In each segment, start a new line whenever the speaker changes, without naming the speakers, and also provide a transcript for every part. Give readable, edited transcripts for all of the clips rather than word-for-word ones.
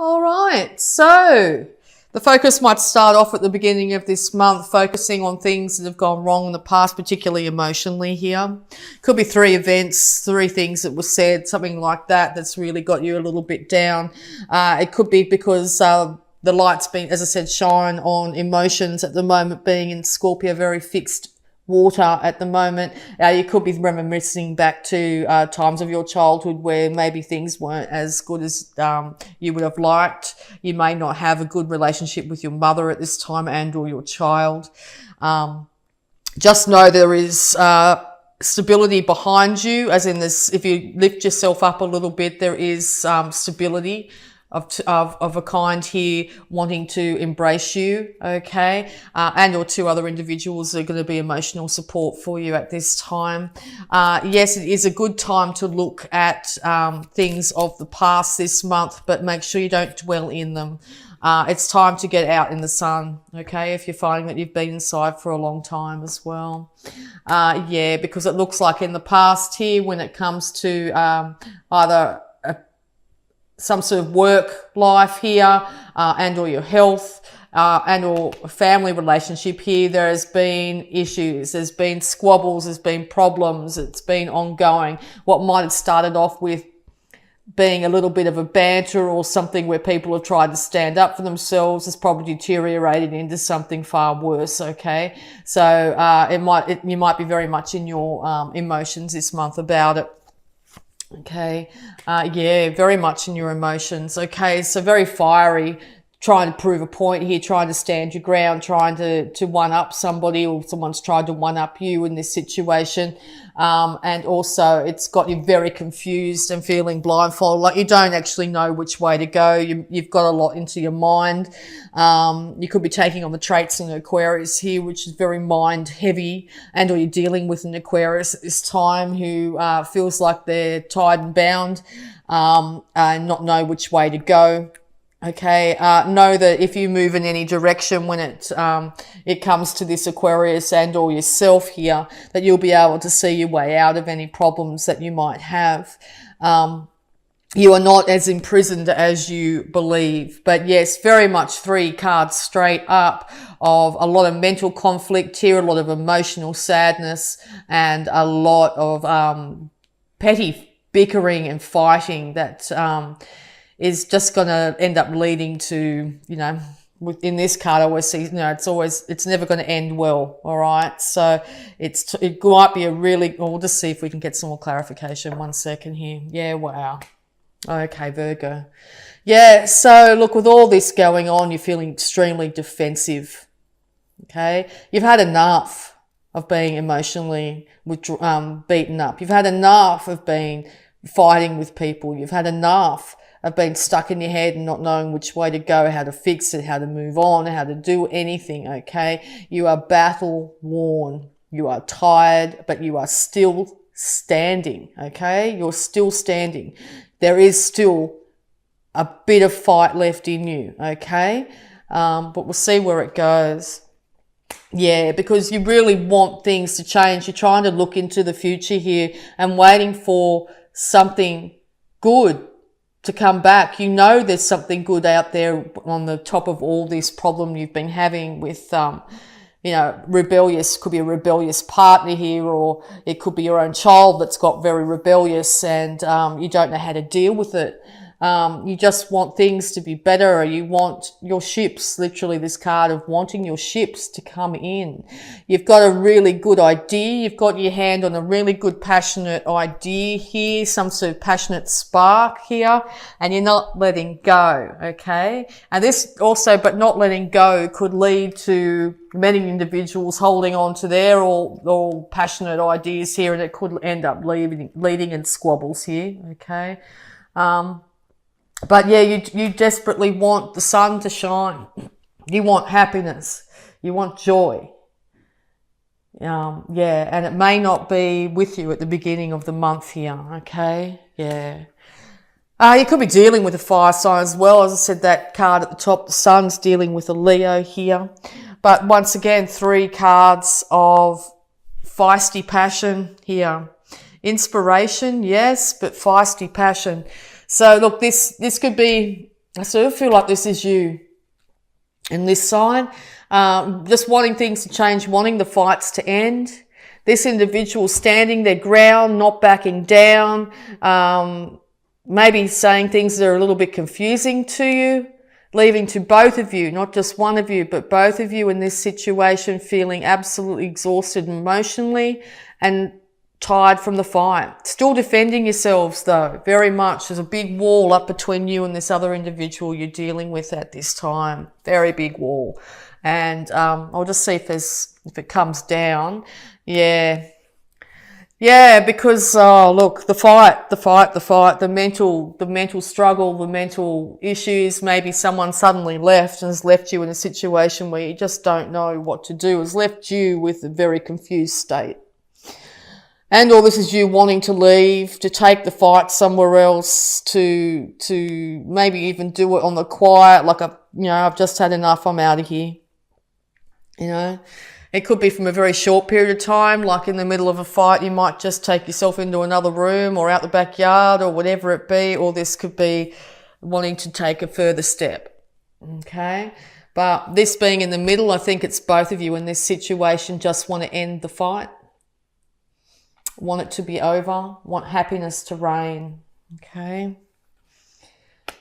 All right, so the focus might start off at the beginning of this month, focusing on things that have gone wrong in the past, particularly emotionally here. Could be 3 events, 3 things that were said, something like that, that's really got you a little bit down. It could be because the light's been, as I said, shine on emotions at the moment, being in Scorpio, very fixed water at the moment. You could be reminiscing back to times of your childhood where maybe things weren't as good as you would have liked. You may not have a good relationship with your mother at this time and or your child. Just know there is stability behind you, as in this, if you lift yourself up a little bit, there is stability of a kind here wanting to embrace you, okay? And or 2 other individuals are going to be emotional support for you at this time. Yes, it is a good time to look at things of the past this month, but make sure you don't dwell in them. It's time to get out in the sun, okay, if you're finding that you've been inside for a long time as well. Yeah, because it looks like in the past here, when it comes to either some sort of work life here, and or your health, and or a family relationship here, there has been issues, there's been squabbles, there's been problems, it's been ongoing. What might have started off with being a little bit of a banter or something where people have tried to stand up for themselves has probably deteriorated into something far worse, okay? So you might be very much in your emotions this month about it. Okay, yeah, very much in your emotions. Okay, so very fiery, trying to prove a point here, trying to stand your ground, trying to one-up somebody, or someone's tried to one-up you in this situation. And also it's got you very confused and feeling blindfolded, like you don't actually know which way to go. You've got a lot into your mind. You could be taking on the traits in Aquarius here, which is very mind heavy, and or you're dealing with an Aquarius at this time who feels like they're tied and bound, and not know which way to go. Okay, know that if you move in any direction when it comes to this Aquarius and or yourself here, that you'll be able to see your way out of any problems that you might have. You are not as imprisoned as you believe. But yes, very much 3 cards straight up of a lot of mental conflict here, a lot of emotional sadness, and a lot of petty bickering and fighting that is just going to end up leading to, you know, in this card I always see, you know, it's never going to end well, all right? So it might be a really, we'll just see if we can get some more clarification. 1 second here. Yeah, wow. Okay, Virgo. Yeah, so look, with all this going on, you're feeling extremely defensive, okay? You've had enough of being emotionally beaten up. You've had enough of being fighting with people. You've had enough of being stuck in your head and not knowing which way to go, how to fix it, how to move on, how to do anything, okay? You are battle worn. You are tired, but you are still standing, okay? You're still standing. There is still a bit of fight left in you, okay? But we'll see where it goes. Yeah, because you really want things to change. You're trying to look into the future here and waiting for something good to come back. You know there's something good out there on the top of all this problem you've been having with, you know, could be a rebellious partner here, or it could be your own child that's got very rebellious and you don't know how to deal with it. You just want things to be better, or you want your ships, literally this card of wanting your ships to come in. You've got a really good idea. You've got your hand on a really good passionate idea here, some sort of passionate spark here, and you're not letting go, okay? And this also, but not letting go could lead to many individuals holding on to their all passionate ideas here, and it could end up leading in squabbles here, okay? But yeah, you desperately want the sun to shine. You want happiness. You want joy. Yeah, and it may not be with you at the beginning of the month here, okay? Yeah. You could be dealing with a fire sign as well. As I said, that card at the top, the sun's dealing with a Leo here. But once again, 3 cards of feisty passion here. Inspiration, yes, but feisty passion. So look, this could be I sort of feel like this is you in this sign, just wanting things to change, wanting the fights to end. This individual standing their ground, not backing down, maybe saying things that are a little bit confusing to you, leaving to both of you, not just one of you, but both of you in this situation feeling absolutely exhausted emotionally and tired from the fight. Still defending yourselves though, very much. There's a big wall up between you and this other individual you're dealing with at this time. Very big wall. And I'll just see if it comes down. Yeah, because look, the mental struggle, the mental issues. Maybe someone suddenly left and has left you in a situation where you just don't know what to do. Has left you with a very confused state. And all this is you wanting to leave, to take the fight somewhere else, to maybe even do it on the quiet, like I've just had enough, I'm out of here. It could be from a very short period of time, like in the middle of a fight, you might just take yourself into another room or out the backyard or whatever it be, or this could be wanting to take a further step. Okay? But this being in the middle, I think it's both of you in this situation just want to end the fight. Want it to be over, want happiness to reign. Okay.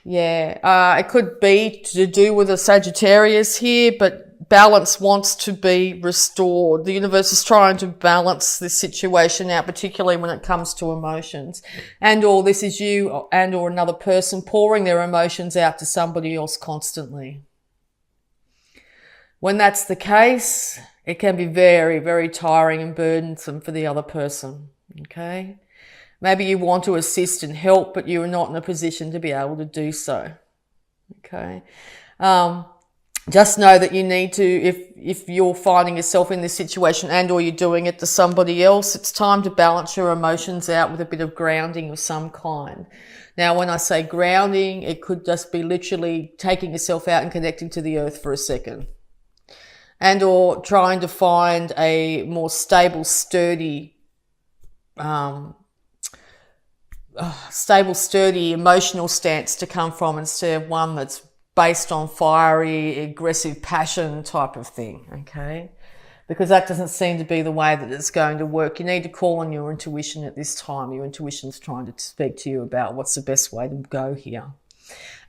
Yeah, it could be to do with a Sagittarius here, but balance wants to be restored. The universe is trying to balance this situation out, particularly when it comes to emotions. And or this is you and or another person pouring their emotions out to somebody else constantly. When that's the case, it can be very, very tiring and burdensome for the other person, okay? Maybe you want to assist and help, but you are not in a position to be able to do so, okay? Just know that you need to, if you're finding yourself in this situation and or you're doing it to somebody else, it's time to balance your emotions out with a bit of grounding of some kind. Now, when I say grounding, it could just be literally taking yourself out and connecting to the earth for a second. And or trying to find a more stable, sturdy emotional stance to come from instead of one that's based on fiery, aggressive passion type of thing, okay? Because that doesn't seem to be the way that it's going to work. You need to call on your intuition at this time. Your intuition's trying to speak to you about what's the best way to go here.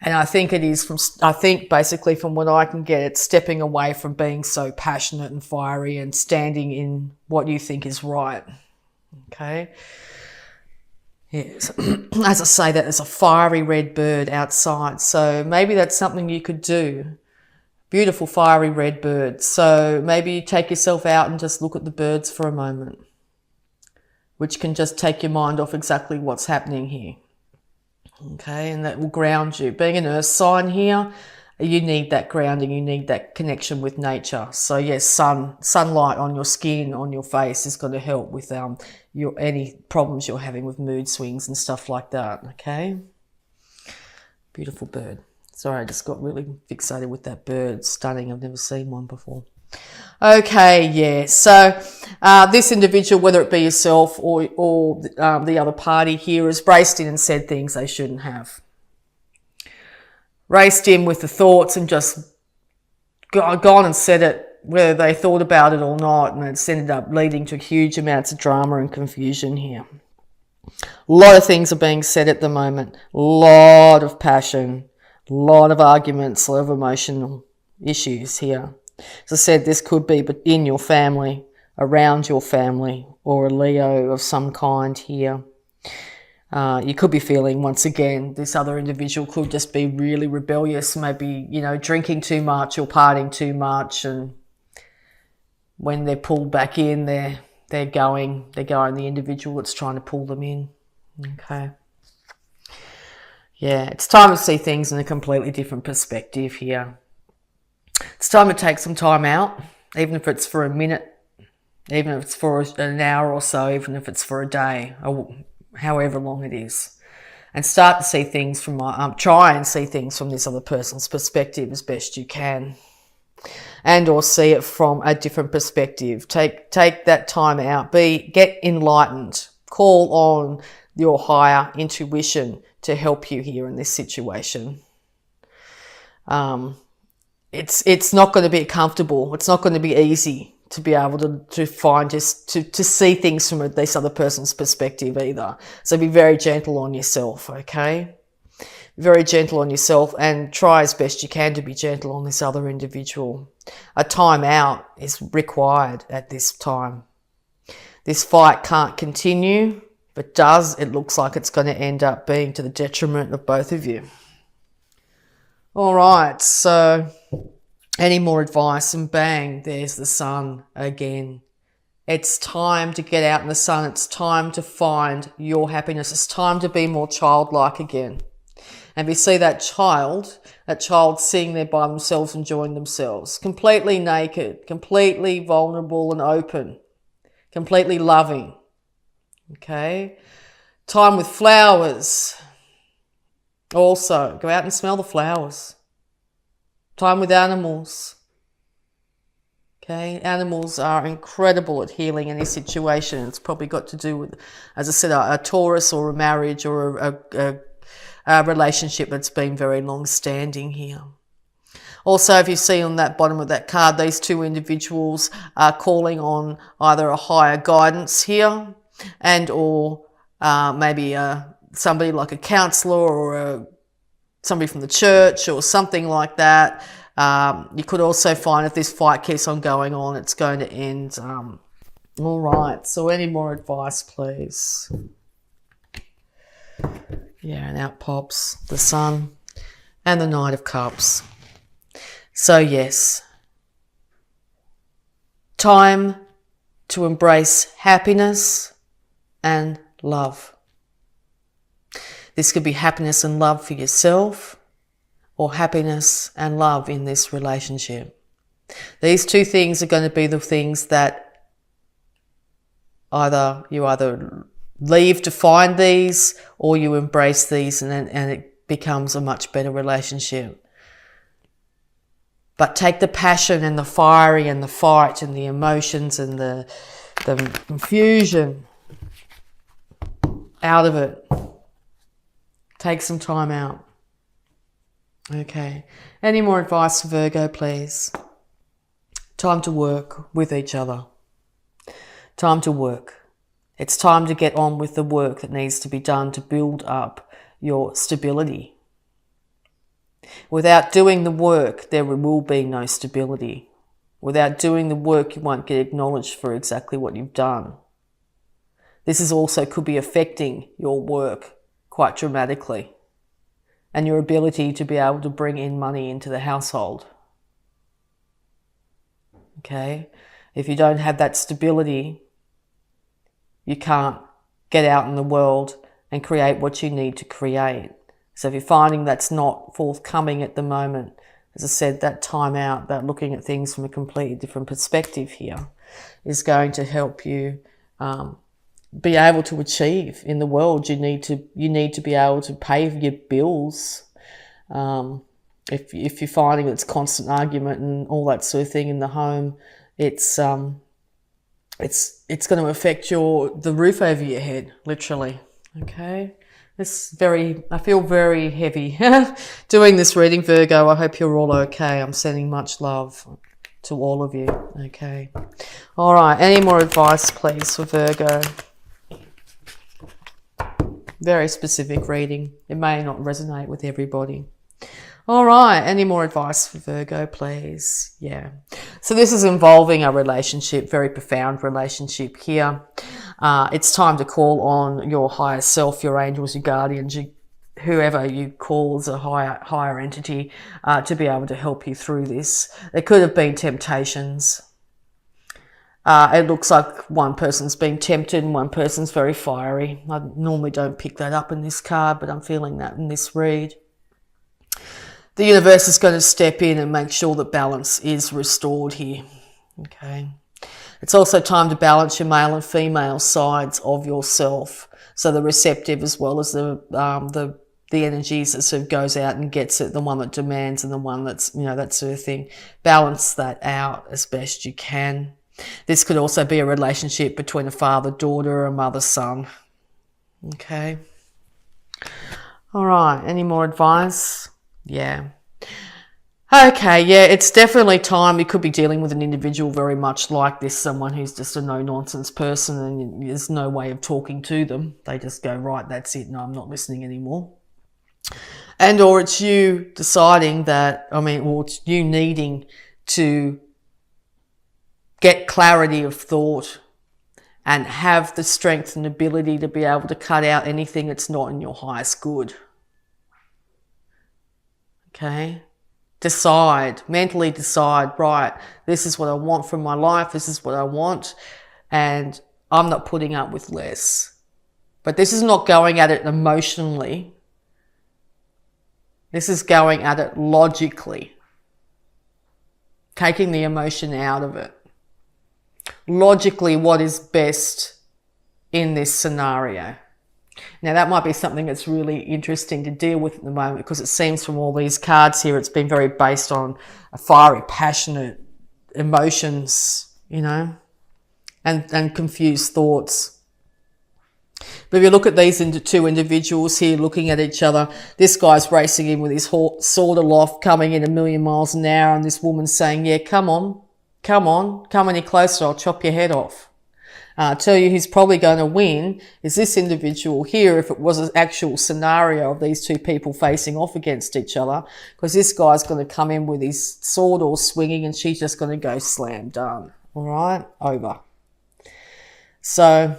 And I think basically from what I can get, it's stepping away from being so passionate and fiery and standing in what you think is right. Okay? Yes. As I say that, there's a fiery red bird outside. So maybe that's something you could do. Beautiful fiery red bird. So maybe you take yourself out and just look at the birds for a moment, which can just take your mind off exactly what's happening here. Okay, and that will ground you. Being an earth sign here, you need that grounding, you need that connection with nature. So yes, sunlight on your skin, on your face is going to help with any problems you're having with mood swings and stuff like that. Okay, beautiful bird. Sorry, I just got really fixated with that bird. Stunning. I've never seen one before. Okay, yeah. So this individual, whether it be yourself or the other party here, has raced in and said things they shouldn't have. Raced in with the thoughts and just gone and said it, whether they thought about it or not, and it's ended up leading to huge amounts of drama and confusion here. A lot of things are being said at the moment. A lot of passion, a lot of arguments, a lot of emotional issues here. As I said, this could be in your family, around your family, or a Leo of some kind here. You could be feeling, once again, this other individual could just be really rebellious, maybe, drinking too much or partying too much, and when they're pulled back in, they're going the individual that's trying to pull them in. Okay. Yeah, it's time to see things in a completely different perspective here. It's time to take some time out, even if it's for a minute, even if it's for an hour or so, even if it's for a day, or however long it is, and start to see things from try and see things from this other person's perspective as best you can, and or see it from a different perspective. Take that time out. Get enlightened. Call on your higher intuition to help you here in this situation. It's not going to be comfortable. It's not going to be easy to be able to find just to see things from this other person's perspective either. So be very gentle on yourself, okay? Very gentle on yourself, and try as best you can to be gentle on this other individual. A time out is required at this time. This fight can't continue. If it does, it looks like it's going to end up being to the detriment of both of you. All right, so any more advice, and bang, there's the sun again. It's time to get out in the sun. It's time to find your happiness. It's time to be more childlike again. And we see that child sitting there by themselves, enjoying themselves, completely naked, completely vulnerable and open, completely loving. Okay? Time with flowers. Also, go out and smell the flowers. Time with animals. Okay, animals are incredible at healing any situation. It's probably got to do with, as I said, a Taurus or a marriage or a relationship that's been very long-standing here. Also, if you see on that bottom of that card, these two individuals are calling on either a higher guidance here, and or maybe somebody like a counsellor or somebody from the church or something like that. You could also find if this fight keeps on going on, it's going to end. All right, so any more advice, please? Yeah, and out pops the Sun and the Knight of Cups. So yes, time to embrace happiness and love. This could be happiness and love for yourself, or happiness and love in this relationship. These two things are going to be the things that you either leave to find these, or you embrace these, and it becomes a much better relationship. But take the passion and the fiery and the fight and the emotions and the confusion out of it. Take some time out. Okay. Any more advice for Virgo, please? Time to work with each other. Time to work. It's time to get on with the work that needs to be done to build up your stability. Without doing the work, there will be no stability. Without doing the work, you won't get acknowledged for exactly what you've done. This is also could be affecting your work quite dramatically, and your ability to be able to bring in money into the household. Okay? If you don't have that stability, you can't get out in the world and create what you need to create. So if you're finding that's not forthcoming at the moment, as I said, that time out, that looking at things from a completely different perspective here is going to help you be able to achieve in the world. You need to be able to pay your bills. If you're finding it's constant argument and all that sort of thing in the home, it's going to affect the roof over your head, literally. Okay. I feel very heavy doing this reading, Virgo. I hope you're all okay. I'm sending much love to all of you. Okay. All right. Any more advice, please, for Virgo? Very specific reading. It may not resonate with everybody. All right. Any more advice for Virgo, please? Yeah. So this is involving a relationship, very profound relationship here. It's time to call on your higher self, your angels, your guardians, whoever you call as a higher entity, to be able to help you through this. There could have been temptations. It looks like one person's been tempted and one person's very fiery. I normally don't pick that up in this card, but I'm feeling that in this read. The universe is going to step in and make sure that balance is restored here. Okay. It's also time to balance your male and female sides of yourself. So the receptive as well as the energies that sort of goes out and gets it, the one that demands and the one that's, that sort of thing. Balance that out as best you can. This could also be a relationship between a father-daughter or a mother-son. Okay. All right. Any more advice? Yeah. Okay, yeah, it's definitely time. You could be dealing with an individual very much like this, someone who's just a no-nonsense person and there's no way of talking to them. They just go, right, that's it, no, I'm not listening anymore. And or it's you deciding that, or it's you needing to get clarity of thought and have the strength and ability to be able to cut out anything that's not in your highest good. Okay? Mentally decide, right, this is what I want from my life, this is what I want, and I'm not putting up with less. But this is not going at it emotionally. This is going at it logically. Taking the emotion out of it. Logically, what is best in this scenario? Now, that might be something that's really interesting to deal with at the moment, because it seems from all these cards here, it's been very based on a fiery, passionate emotions, and confused thoughts. But if you look at these two individuals here looking at each other, this guy's racing in with his sword aloft, coming in 1,000,000 miles an hour, and this woman's saying, yeah, come on, come any closer, I'll chop your head off. I'll tell you who's probably going to win is this individual here, if it was an actual scenario of these two people facing off against each other, because this guy's going to come in with his sword all swinging and she's just going to go slam done. All right, over. So,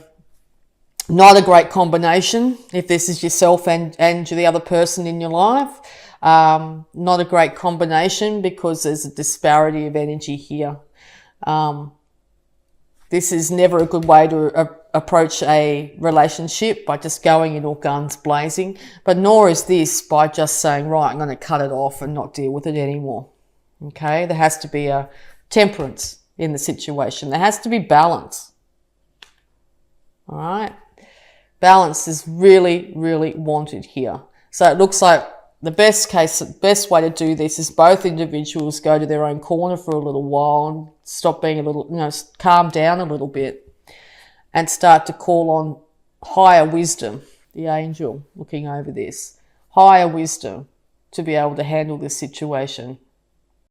not a great combination if this is yourself and the other person in your life. Not a great combination because there's a disparity of energy here. This is never a good way to approach a relationship, by just going in all guns blazing, but nor is this by just saying, right, I'm going to cut it off and not deal with it anymore. Okay, there has to be a temperance in the situation. There has to be balance. All right, balance is really, really wanted here. So it looks like the best way to do this is both individuals go to their own corner for a little while and stop being calm down a little bit and start to call on higher wisdom, the angel looking over this, higher wisdom to be able to handle this situation